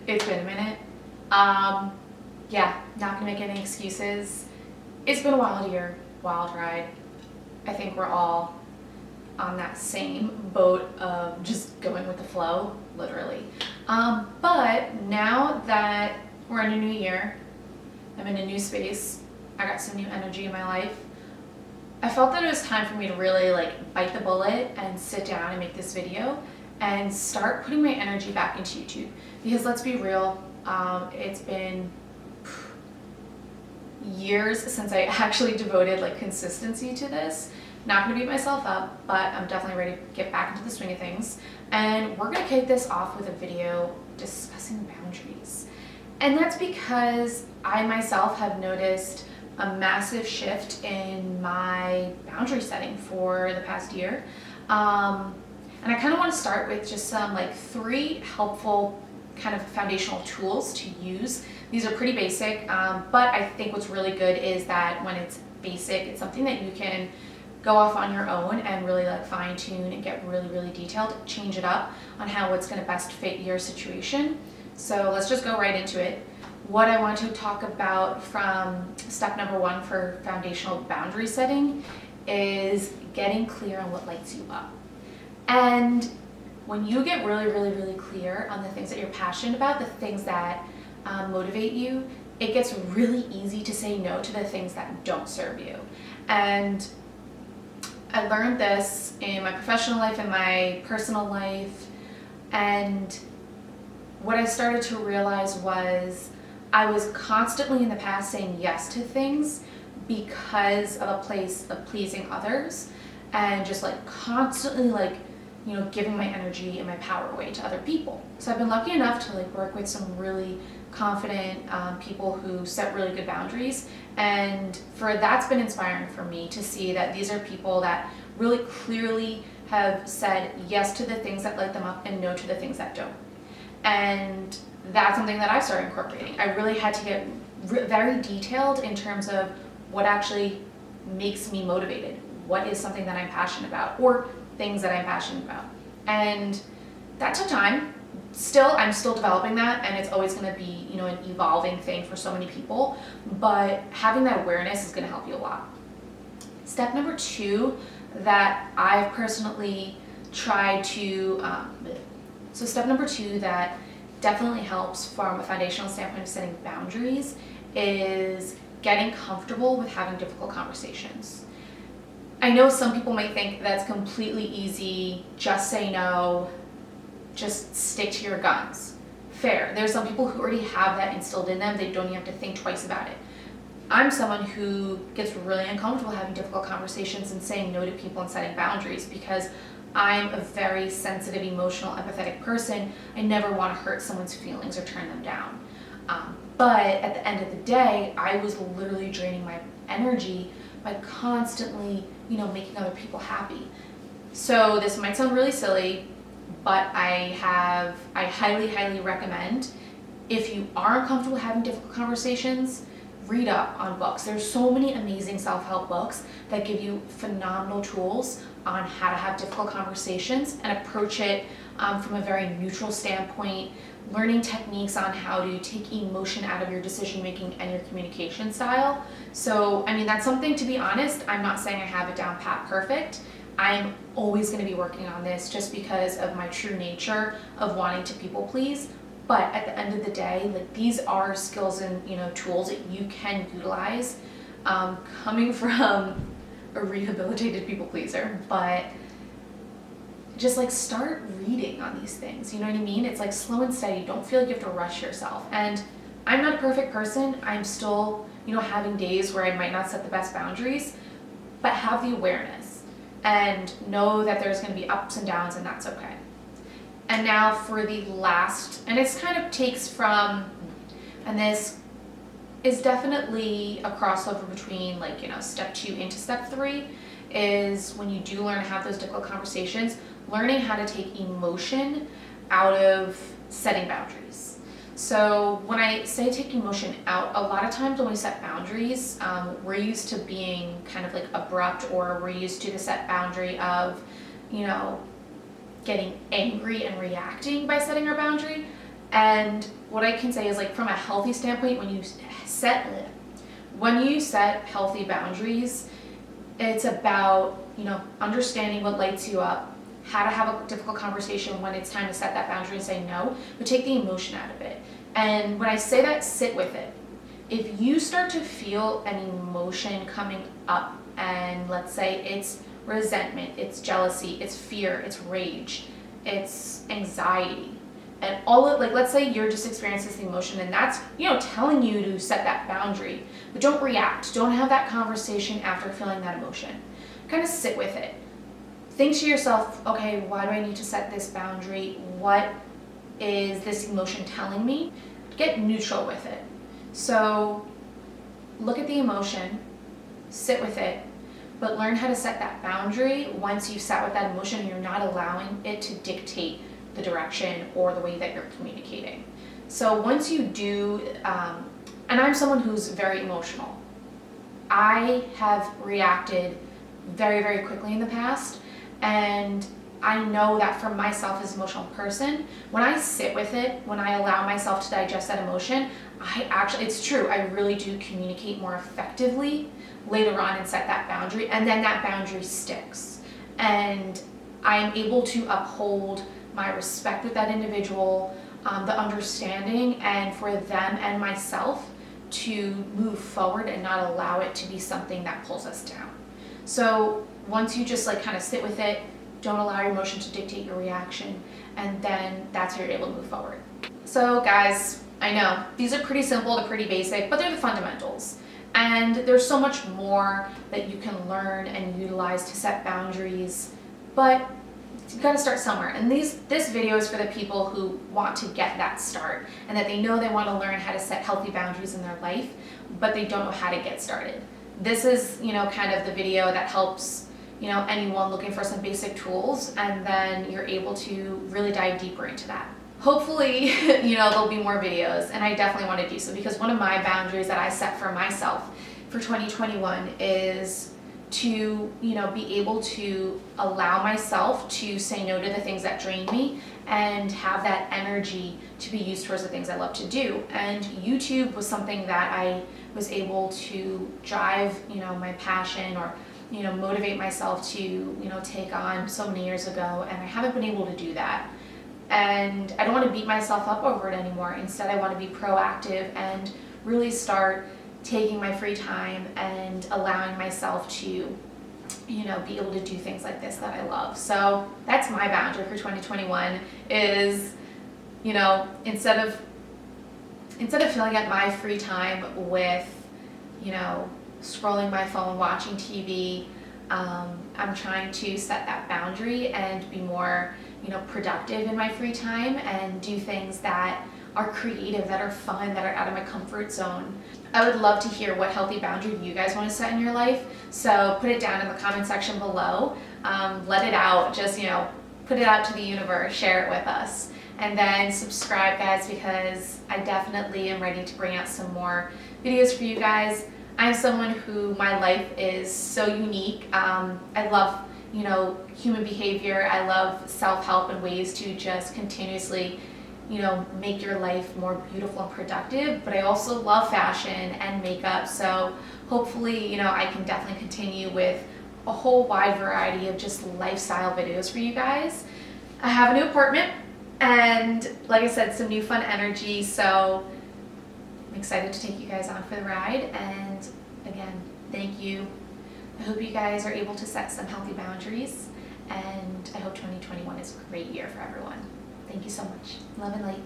It's been a minute. Yeah, not gonna make any excuses. It's been a wild year, wild ride. I think we're all on that same boat of just going with the flow, literally. But now that we're in a new year, I'm in a new space, I got some new energy in my life, I felt that it was time for me to really bite the bullet and sit down and make this video and start putting my energy back into YouTube. Because let's be real, it's been years since I actually devoted consistency to this. Not gonna beat myself up, but I'm definitely ready to get back into the swing of things. And we're gonna kick this off with a video discussing boundaries. And that's because I myself have noticed a massive shift in my boundary setting for the past year. And I kind of want to start with just some 3 helpful kind of foundational tools to use. These are pretty basic, but I think what's really good is that when it's basic, it's something that you can go off on your own and really fine tune and get really, really detailed, change it up on how it's going to best fit your situation. So let's just go right into it. What I want to talk about from step number 1 for foundational boundary setting is getting clear on what lights you up. And when you get really, really, really clear on the things that you're passionate about, the things that motivate you, it gets really easy to say no to the things that don't serve you. And I learned this in my professional life, in my personal life, and what I started to realize was I was constantly in the past saying yes to things because of a place of pleasing others and just constantly giving my energy and my power away to other people. So I've been lucky enough to work with some really confident people who set really good boundaries, and that's been inspiring for me to see that these are people that really clearly have said yes to the things that light them up and no to the things that don't. And that's something that I started incorporating. I really had to get very detailed in terms of what actually makes me motivated. What is something that I'm passionate about, or things that I'm passionate about. And that took time. I'm still developing that, and it's always going to be, an evolving thing for so many people, but having that awareness is going to help you a lot. Step number 2 that I've personally tried to, step number 2 that definitely helps from a foundational standpoint of setting boundaries is getting comfortable with having difficult conversations. I know some people might think that's completely easy, just say no, just stick to your guns. Fair. There's some people who already have that instilled in them, they don't even have to think twice about it. I'm someone who gets really uncomfortable having difficult conversations and saying no to people and setting boundaries because I'm a very sensitive, emotional, empathetic person. I never want to hurt someone's feelings or turn them down. But at the end of the day, I was literally draining my energy by constantly, making other people happy. So this might sound really silly, but I highly, highly recommend, if you are uncomfortable having difficult conversations, read up on books. There's so many amazing self-help books that give you phenomenal tools on how to have difficult conversations and approach it from a very neutral standpoint, learning techniques on how to take emotion out of your decision making and your communication style. So, that's something, to be honest, I'm not saying I have it down pat perfect. I'm always going to be working on this just because of my true nature of wanting to people please. But at the end of the day, these are skills and tools that you can utilize, coming from a rehabilitated people pleaser. But just start reading on these things. You know what I mean? It's slow and steady. Don't feel like you have to rush yourself. And I'm not a perfect person. I'm still having days where I might not set the best boundaries, but have the awareness and know that there's going to be ups and downs, and that's okay. And now for the last, and it's kind of takes from, and this is definitely a crossover between step 2 into step 3, is when you do learn to have those difficult conversations, learning how to take emotion out of setting boundaries. So when I say take emotion out, a lot of times when we set boundaries, we're used to being kind of abrupt, or we're used to the set boundary of, getting angry and reacting by setting our boundary. And what I can say is, like, from a healthy standpoint, when you set healthy boundaries, it's about, understanding what lights you up, how to have a difficult conversation when it's time to set that boundary and say no, but take the emotion out of it. And when I say that, sit with it. If you start to feel an emotion coming up, and let's say it's resentment, it's jealousy, it's fear, it's rage, it's anxiety, and all of, like, let's say you're just experiencing this emotion and that's, telling you to set that boundary, but don't react. Don't have that conversation after feeling that emotion. Kind of sit with it. Think to yourself, okay, why do I need to set this boundary? What is this emotion telling me? Get neutral with it. So look at the emotion, sit with it, but learn how to set that boundary once you've sat with that emotion and you're not allowing it to dictate the direction or the way that you're communicating. So once you do, and I'm someone who's very emotional. I have reacted very, very quickly in the past, and I know that for myself as an emotional person, when I sit with it, when I allow myself to digest that emotion, it's true, I really do communicate more effectively later on and set that boundary, and then that boundary sticks. And I'm able to uphold my respect with that individual, the understanding, and for them and myself to move forward and not allow it to be something that pulls us down. So once you just kind of sit with it, don't allow your emotion to dictate your reaction, and then that's how you're able to move forward. So guys, I know these are pretty simple, they're pretty basic, but they're the fundamentals. And there's so much more that you can learn and utilize to set boundaries, but you've got to start somewhere. And this video is for the people who want to get that start, and that they know they want to learn how to set healthy boundaries in their life, but they don't know how to get started. This is, kind of the video that helps, anyone looking for some basic tools, and then you're able to really dive deeper into that. Hopefully, there'll be more videos, and I definitely want to do so, because one of my boundaries that I set for myself for 2021 is to, be able to allow myself to say no to the things that drain me and have that energy to be used towards the things I love to do. And YouTube was something that I was able to drive, my passion, or, motivate myself to, take on so many years ago, and I haven't been able to do that. And I don't want to beat myself up over it anymore. Instead, I want to be proactive and really start taking my free time and allowing myself to, be able to do things like this that I love. So that's my boundary for 2021 is, instead of filling up my free time with, scrolling my phone, watching TV, I'm trying to set that boundary and be more, productive in my free time and do things that are creative, that are fun, that are out of my comfort zone. I would love to hear what healthy boundary you guys want to set in your life. So put it down in the comment section below. Let it out, just, put it out to the universe, share it with us. And then subscribe, guys, because I definitely am ready to bring out some more videos for you guys. I'm someone who, my life is so unique. I love, human behavior. I love self-help and ways to just continuously, make your life more beautiful and productive. But I also love fashion and makeup. So hopefully, I can definitely continue with a whole wide variety of just lifestyle videos for you guys. I have a new apartment, and like I said, some new fun energy. So I'm excited to take you guys on for the ride. And again, thank you. I hope you guys are able to set some healthy boundaries, and I hope 2021 is a great year for everyone. Thank you so much. Love and light.